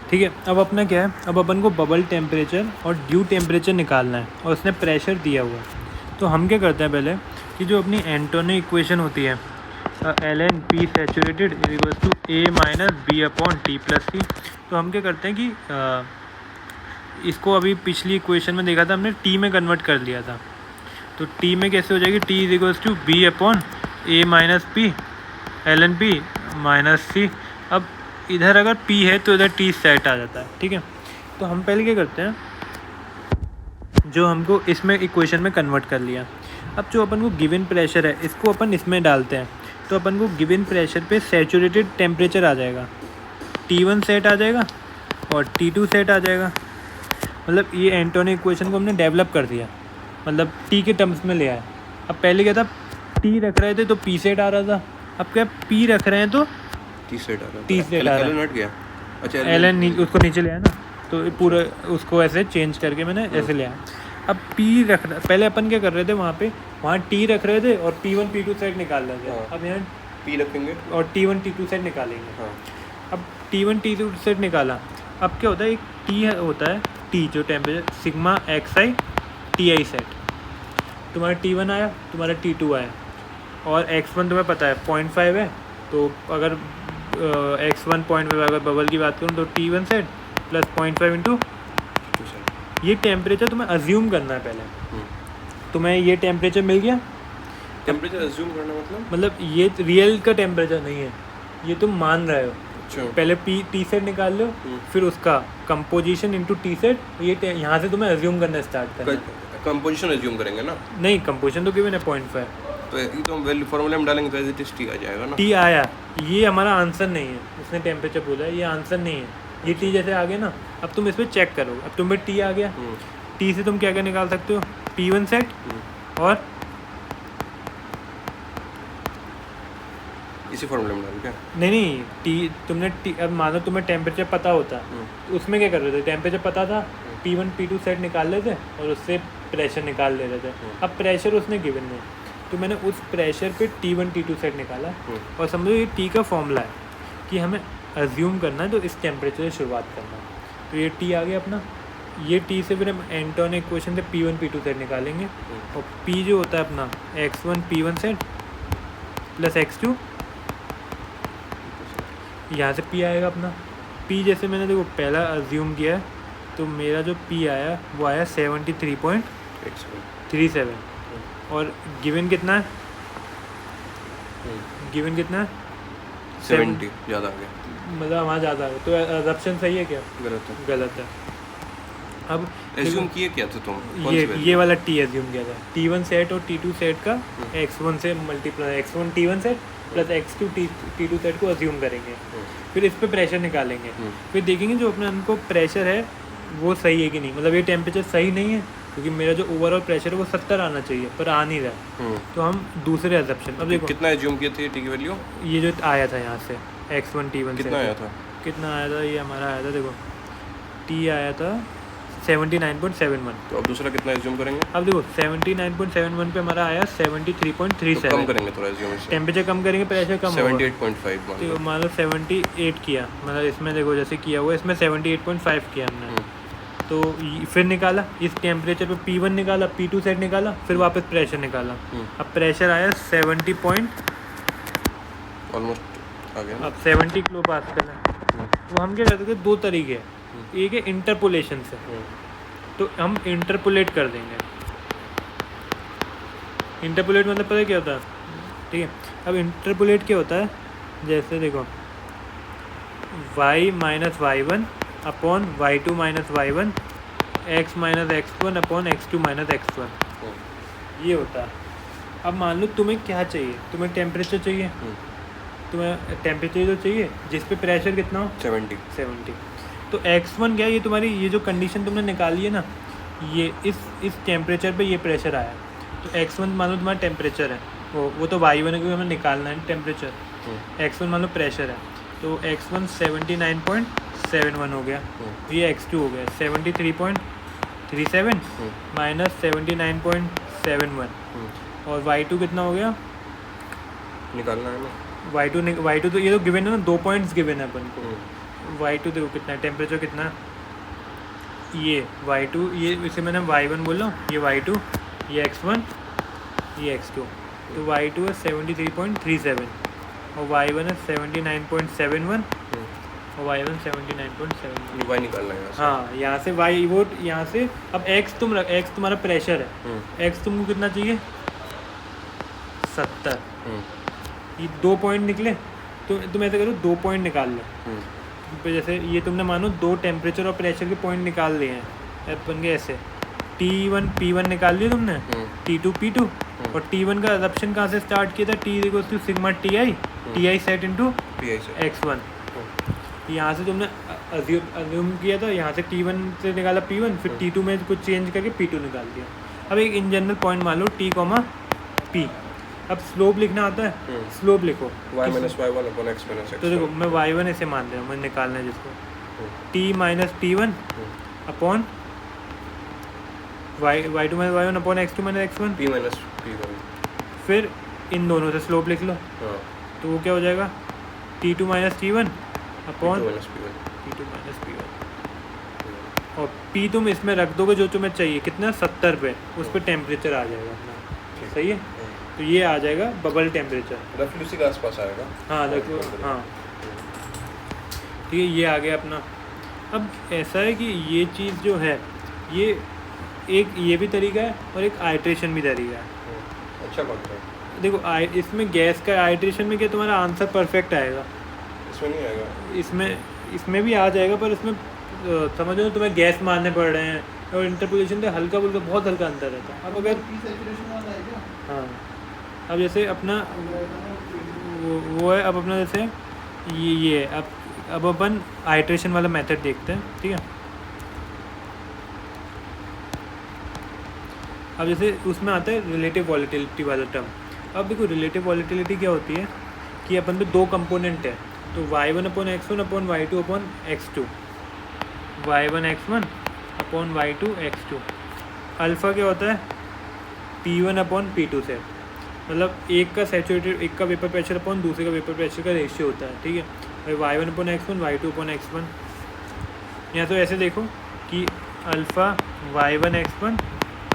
ठीक है। अब अपना क्या है, अब अपन को बबल टेम्परेचर और ड्यू टेम्परेचर निकालना है और उसने प्रेशर दिया हुआ है। तो हम क्या करते हैं पहले कि जो अपनी एंटोनी इक्वेशन होती है ln P saturated is equal to A minus B upon T plus C. तो हम क्या करते हैं कि इसको अभी पिछली इक्वेशन में देखा था हमने, टी में कन्वर्ट कर लिया था। तो टी में कैसे हो जाएगी, T is equal to B upon A minus P ln P minus C. अब इधर अगर P है तो इधर T सेट आ जाता है। ठीक है। तो हम पहले क्या करते हैं, जो हमको इसमें इक्वेशन में कन्वर्ट कर लिया, अब जो अपन को गिवन प्रेशर है इसको अपन इसमें डालते हैं। तो अपन को गिवन प्रेशर पे सैचुरेटेड टेम्परेचर आ जाएगा, T1 सेट आ जाएगा और T2 सेट आ जाएगा। मतलब ये एंटोनी इक्वेशन को हमने डेवलप कर दिया, मतलब T के टर्म्स में ले आए। अब पहले क्या था, T रख रहे थे तो P सेट आ रहा था, अब क्या P रख रहे हैं तो T सेट आ रहा है। T सेट आ रहा है। हट गया। अच्छा ln उसको नीचे ले आया ना, तो पूरा उसको ऐसे चेंज करके मैंने ऐसे ले आया। अब P रखना, पहले अपन क्या कर रहे थे वहाँ T रख रहे थे और P1 P2 सेट निकाल रहे थे। अब यहाँ P रखेंगे और T1 T2 सेट निकालेंगे। हाँ। अब T1 T2 सेट निकाला, अब क्या होता है, एक T होता है, T जो temperature sigma XI TI set. तुम्हारा T1 आया, तुम्हारा T2 आया और X1 तुम्हें पता है 0.5 है। तो अगर X1 0.5, अगर बबल की बात करूँ तो T1 सेट प्लस 0.5 इंटू ये टेम्परेचर तुम्हें अज्यूम करना है पहले। तुम्हें ये टेम्परेचर मिल गया। टेम्परेचर अज्यूम करना मतलब ये रियल का टेम्परेचर नहीं है, ये तुम मान रहे हो। अच्छा। पहले T सेट निकाल लो, फिर उसका कंपोजिशन इंटू T सेट, ये यहाँ से तुम्हें अज्यूम करना स्टार्ट करना है। कंपोजिशन अज्यूम करेंगे ना? नहीं, कंपोजिशन तो गिवन है 0.5, तो ये तो वैल्यू फॉर्मूला में डालेंगे तो एज इट इज T आ जाएगा ना। T आया, ये हमारा आंसर नहीं है। उसने टेम्परेचर बोला है, ये आंसर नहीं है। ये T जैसे आ गया ना, अब तुम इस पर चेक करो, अब तुम्हें T आ गया। T से तुम क्या क्या निकाल सकते हो, P1 सेट और इसी फॉर्मूले में डाल क्या? नहीं T तुमने अब मानो तुम्हें टेम्परेचर पता होता, तो उसमें क्या कर रहे थे, टेम्परेचर पता था, P1 P2 सेट निकाल लेते और उससे प्रेशर निकाल ले रहे थे। अब प्रेशर उसने गिवन है, तो मैंने उस प्रेशर पे T1 T2 सेट निकाला और समझो ये T का फॉर्मूला है कि हमें अज्यूम करना है तो इस टेम्परेचर से शुरुआत करना है। तो ये T आ गया अपना, ये T से फिर हम एंटोनी इक्वेशन से P1 P2 सेट निकालेंगे और P जो होता है अपना X1 P1 set plus X2, यहाँ से P आएगा अपना। P जैसे मैंने देखो पहला अज्यूम किया है, तो मेरा जो P आया वो आया 73.37 और गिवन कितना है, गिवन कितना है 70 ज़्यादा आ गया, मतलब वहाँ ज़्यादा है। तो अजम्पशन सही है क्या? गलत है। गलत है। अब एज्यूम किए क्या था तुम? ये वाला T एज्यूम किया था, T1 सेट और T2 सेट का X1 से multiply, X1 T1 set plus X2 T2 set को अज्यूम करेंगे, फिर इस पे प्रेशर निकालेंगे, फिर देखेंगे जो अपने उनको प्रेशर है वो सही है कि नहीं। मतलब ये टेम्परेचर सही नहीं है क्योंकि मेरा जो ओवरऑल प्रेशर है वो 70 आना चाहिए पर आ नहीं रहा, तो हम दूसरे अजम्पशन। अब देखो कितना एज्यूम किए थे T की वैल्यू? ये जो आया था यहाँ से X1 T1 कितना आया था? कितना आया था, ये हमारा आया था, देखो T आया था 79.71। तो अब दूसरा कितना एज्यूम करेंगे? अब देखो 79.71 पे हमारा आया 73.37। तो कम करेंगे थोड़ा एज्यूम इससे, टेम्परेचर कम करेंगे, प्रेशर कम होगा। 78.5 तो मान लो 78 किया, मतलब इसमें देखो जैसे किया हुआ इसमें 78.5 किया हमने। तो फिर निकाला इस टेम्परेचर पे P1 निकाला, P2 सेट निकाला, फिर वापस प्रेशर निकाला। अब प्रेशर आया 70 ऑलमोस्ट आ गया। अब 70 किलो पास्कल है। तो हम क्या करते थे, दो तरीके हैं, एक है इंटरपोलेशन से, तो हम इंटरपोलेट कर देंगे। इंटरपोलेट मतलब पता है क्या होता है? ठीक है। अब इंटरपोलेट क्या होता है, जैसे देखो y minus y1 upon y2 minus y1 x minus x1 upon x2 minus x1, ये होता है। अब मान लो तुम्हें क्या चाहिए, तुम्हें टेम्परेचर चाहिए, तुम्हें टेम्परेचर तो चाहिए जिस पे प्रेशर कितना हो 70। तो x1 क्या है, ये तुम्हारी ये जो कंडीशन तुमने निकाली है ना, ये इस टेम्परेचर पे ये प्रेशर आया, तो x1 मान लो तुम्हारा टेम्परेचर है, वो तो y1 है क्योंकि हमें निकालना है टेम्परेचर। x1 मान लो प्रेशर है, तो x1 79.71 हो गया, ये x2 हो गया 73.37 माइनस 79.71 और y2 कितना हो गया, निकालना है ना y2 तो ये तो गिवन है ना, 2 पॉइंट्स गिवन है अपन को, y2 देखो कितना है, टेम्परेचर कितना है, ये y2, ये इसे मैंने y1 बोला, ये y2, ये x1, ये x2, तो y2 है 73.37 और y1 है 79.71 और y1 79.71। ये y निकालना है यहाँ से। हाँ, यहाँ से y वो यहाँ से अब x तुम रख, x तुम्हारा प्रेशर है, x तुमको कितना चाहिए 70, ये 2 पॉइंट निकले, तो तुम ऐसे करो 2 पॉइंट निकाल लो। तो जैसे ये तुमने मानो 2 टेम्परेचर और प्रेशर के पॉइंट निकाल लिए हैं अपन के, ऐसे T1 P1 निकाल लिया तुमने, T2 P2 और T1 का अजप्शन कहाँ से स्टार्ट किया था, T equals to sigma Ti set into x1। यहाँ से तुमने अज्यूम किया था, यहाँ से T1 से निकाला P1, फिर T2 में कुछ चेंज करके P2 निकाल दिया। अब एक इन जनरल पॉइंट मान लो T, P। अब स्लोप लिखना आता है, स्लोप लिखो y minus y1 upon x minus x1। तो देखो मैं y1 ऐसे मान रहा हूँ, मैं निकालना है जिसको T minus T1 upon y2 minus y1 upon x2 minus x1, p minus p1। फिर इन दोनों से स्लोप लिख लो, हाँ, तो वो क्या हो जाएगा T2 minus T1 upon p2 minus p1। T2 minus P1 और P तुम इसमें रख दोगे जो तुम्हें चाहिए, कितना 70 पे, उस पर टेम्परेचर आ जाएगा अपना, सही है। तो ये आ जाएगा बबल टेम्परेचर, रफली उसी के आसपास आएगा। हाँ देखो, हाँ ठीक है, ये आ गया अपना। अब ऐसा है कि ये चीज़ जो है, ये एक ये भी तरीका है और एक आइट्रेशन भी तरीका है। अच्छा बात है। देखो इसमें गैस का आइट्रेशन में क्या तुम्हारा आंसर परफेक्ट आएगा, इसमें नहीं आएगा। इसमें भी आ जाएगा, पर इसमें समझो तुम्हें गैस मारने पड़ रहे हैं और इंटरपोलेशन से हल्का फुल्का बहुत हल्का अंतर रहता है। अब अगर हाँ, अब जैसे अपना वो है, अब अपना जैसे ये है, अब अपन आइट्रेशन वाला मेथड देखते हैं, ठीक है। अब जैसे उसमें आता है रिलेटिव वॉलेटिलिटी वाला टर्म। अब देखो रिलेटिव वॉलेटिलिटी क्या होती है कि अपन पे 2 कंपोनेंट है, तो y1 upon x1 upon y2 upon x2, y1 x1 upon y2 x2। Alpha क्या होता है P1 अपॉन P2 से, मतलब एक का सैचुरेटेड, एक का वेपर प्रेशर अपॉन दूसरे का वेपर प्रेशर का रेशियो होता है, ठीक है। भाई y1 upon x1 y2 upon x1। यहाँ तो ऐसे देखो कि alpha y1 x1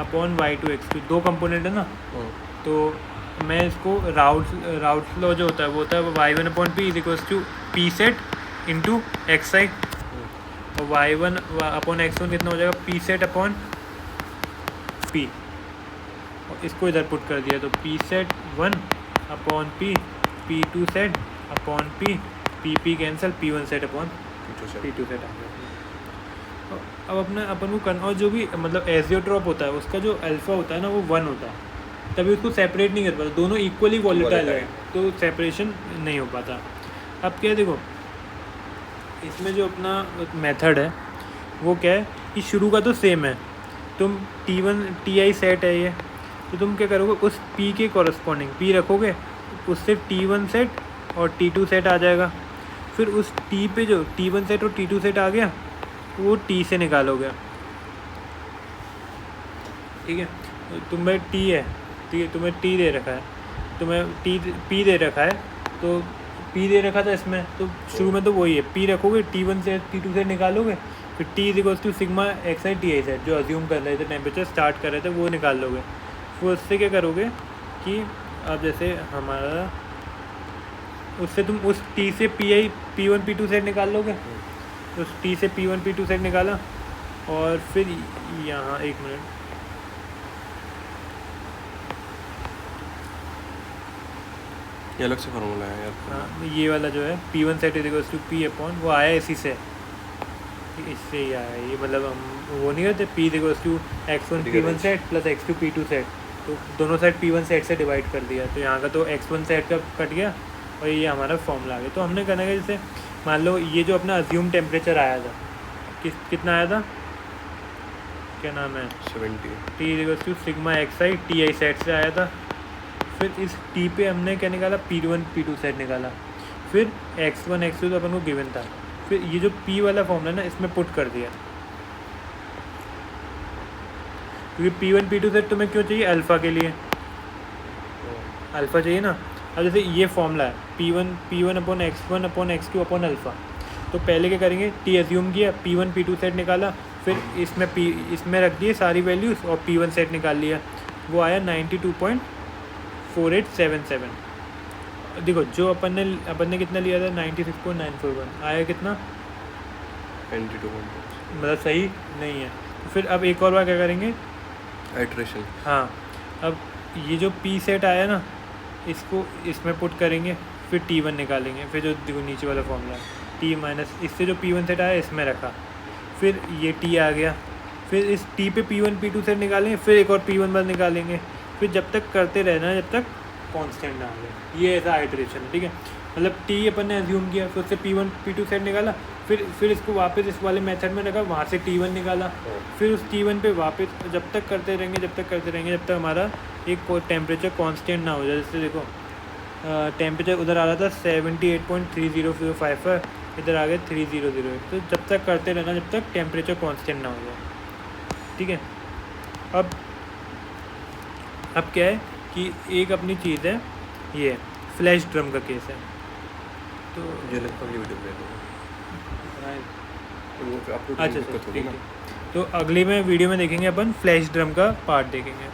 upon y2 x2 2 component है ना, तो मैं इसको राउट्स लॉ जो होता है वो होता है y1 upon p is equals to p sat into X I, और y1 अपॉन x1 कितना हो जाएगा p सेट अपॉन p, और इसको इधर पुट कर दिया तो p sat 1 upon p, p2 sat upon p, p cancel, p1 sat upon p2 sat आ गया। अब अपना अपन को और जो भी मतलब एजियोट्रॉप होता है उसका जो अल्फ़ा होता है ना वो 1 होता है, तभी उसको सेपरेट नहीं कर पाता, दोनों इक्वली वॉलेटाइल है तो सेपरेशन नहीं हो पाता। अब क्या देखो इसमें जो अपना मेथड है वो क्या है कि शुरू का तो सेम है, तुम T1 Ti सेट है ये, तो तुम क्या करोगे उस P के कॉरस्पॉन्डिंग P रखोगे, उससे T1 सेट और T2 सेट आ जाएगा, फिर उस T पे जो T1 सेट और T2 सेट आ गया वो T से निकालोगे, ठीक है। तुम्हें T है, ठीक है, तुम्हें T दे रखा है, तुम्हें P दे रखा है, तो P दे रखा था इसमें, तो शुरू में तो वही है P रखोगे, T1 से T2 से निकालोगे, फिर T is equals to sigma X I Ti set जो अज्यूम कर रहे थे टेम्परेचर स्टार्ट कर रहे थे वो निकाल लोगे। फिर उससे क्या करोगे कि अब जैसे हमारा उससे तुम उस T से P1 P2 सेट निकाल लोगे, तो T से P1 P2 सेट निकाला, और फिर यहाँ एक मिनट, ये अलग से फार्मूला है यार। हाँ ये वाला जो है P1 set is equals to P upon, वो आया इसी से, इससे ही आया ये, मतलब हम वो नहीं करते P is equals to x1 P1 set plus x2 P2 set, तो दोनों साइड P1 सेट से डिवाइड कर दिया, तो यहाँ का तो x1 सेट का कट गया और ये हमारा फॉर्मूला आ गया। तो हमने करना है जैसे मान लो ये जो अपना अज्यूम टेम्परेचर आया था कितना आया था, क्या नाम है 70 T is equals to sigma X I Ti set से आया था, फिर इस T पे हमने क्या निकाला P1 P2 सेट निकाला, फिर x1 x2 तो अपन को गिवन था, फिर ये जो P वाला फॉर्मूला ना इसमें पुट कर दिया, क्योंकि P1 P2 सेट तुम्हें क्यों चाहिए अल्फ़ा के लिए, अल्फ़ा चाहिए ना। अब जैसे ये फॉर्मूला है P1 upon x1 upon x2 upon alpha, तो पहले क्या करेंगे, टी एज्यूम किया, P1 P2 सेट निकाला, फिर इसमें रख दिए सारी वैल्यूज़ और P1 सेट निकाल लिया, वो आया 92.4877। देखो जो अपन ने कितना लिया था 96.941, आया कितना, 92 मतलब सही नहीं है। फिर अब एक और बार क्या करेंगे, आइटरेशन। हाँ अब ये जो P सेट आया ना इसको इसमें पुट करेंगे, फिर T1 निकालेंगे, फिर जो देखो नीचे वाला फॉर्मूला T माइनस इससे जो P1 सेट आया इसमें रखा, फिर ये T आ गया, फिर इस T पे P1 P2 सेट निकालेंगे, फिर एक और P1 बस निकालेंगे, फिर जब तक करते रहना जब तक कांस्टेंट ना आ जाए। ये ऐसा आइटरेशन है, ठीक है। मतलब T अपन ने एज्यूम किया, फिर उससे P1 P2 सेट निकाला, फिर इसको वापस इस वाले मेथड में रखा, वहाँ से T1 निकाला, फिर उस T1 पे वापस जब तक करते रहेंगे जब तक हमारा एक टेम्परेचर कांस्टेंट ना हो जाए। जैसे देखो टेम्परेचर उधर आ रहा था 78.3005, इधर आ गया 3008। तो जब तक करते रहना जब तक टेम्परेचर कांस्टेंट ना हो जाए, ठीक है। अब क्या है कि एक अपनी चीज़ है ये फ्लैश ड्रम का केस है, तो ये अगली वीडियो में वो अपलोड अच्छा दिक्कत होगी ठीक ना। है, तो अगली में वीडियो में देखेंगे अपन फ्लैश ड्रम का पार्ट देखेंगे।